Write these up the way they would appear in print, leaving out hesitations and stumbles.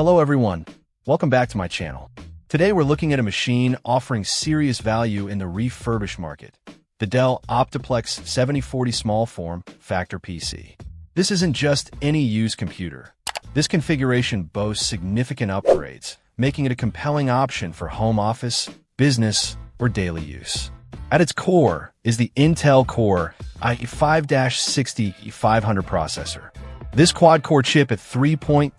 Hello everyone, welcome back to my channel. Today we're looking at a machine offering serious value in the refurbished market, the Dell OptiPlex 7040 small form factor PC. This isn't just any used computer. This configuration boasts significant upgrades, making it a compelling option for home office, business, or daily use. At its core is the Intel Core i5-60-500 processor. This quad-core chip at 3.20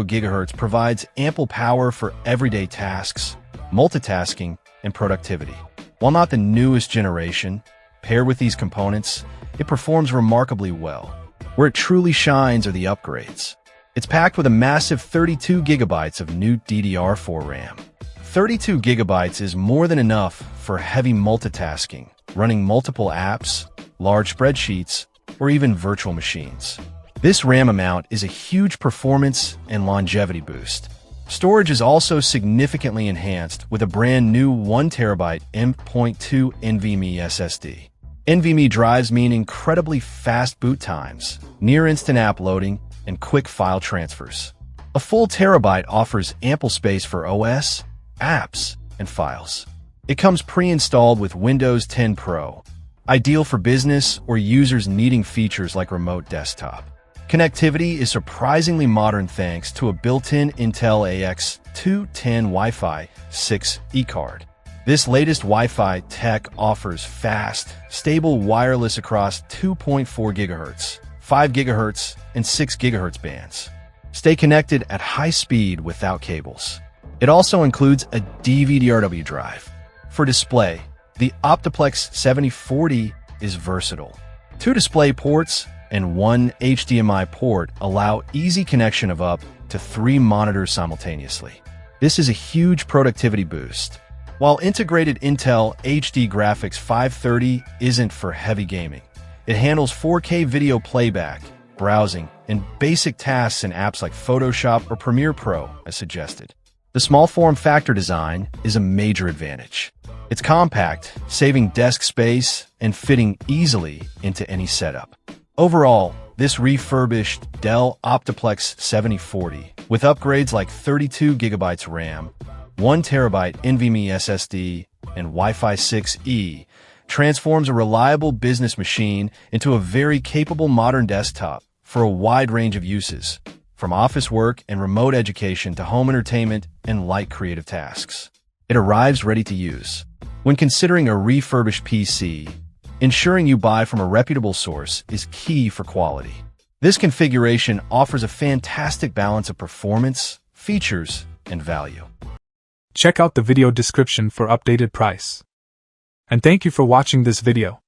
GHz provides ample power for everyday tasks, multitasking, and productivity. While not the newest generation, paired with these components, it performs remarkably well. Where it truly shines are the upgrades. It's packed with a massive 32 GB of new DDR4 RAM. 32 GB is more than enough for heavy multitasking, running multiple apps, large spreadsheets, or even virtual machines. This RAM amount is a huge performance and longevity boost. Storage is also significantly enhanced with a brand new 1TB M.2 NVMe SSD. NVMe drives mean incredibly fast boot times, near-instant app loading, and quick file transfers. A full terabyte offers ample space for OS, apps, and files. It comes pre-installed with Windows 10 Pro, ideal for business or users needing features like remote desktop. Connectivity is surprisingly modern thanks to a built-in Intel AX210 Wi-Fi 6 eCard. This latest Wi-Fi tech offers fast, stable wireless across 2.4 GHz, 5 GHz, and 6 GHz bands. Stay connected at high speed without cables. It also includes a DVD-RW drive. For display, the OptiPlex 7040 is versatile. 2 display ports and 1 HDMI port allow easy connection of up to 3 monitors simultaneously. This is a huge productivity boost. While integrated Intel HD Graphics 530 isn't for heavy gaming, it handles 4K video playback, browsing, and basic tasks in apps like Photoshop or Premiere Pro as suggested. The small form factor design is a major advantage. It's compact, saving desk space and fitting easily into any setup. Overall, this refurbished Dell OptiPlex 7040, with upgrades like 32 GB RAM, 1 TB NVMe SSD, and Wi-Fi 6E, transforms a reliable business machine into a very capable modern desktop for a wide range of uses, from office work and remote education to home entertainment and light creative tasks. It arrives ready to use. When considering a refurbished PC, ensuring you buy from a reputable source is key for quality. This configuration offers a fantastic balance of performance, features, and value. Check out the video description for updated price. And thank you for watching this video.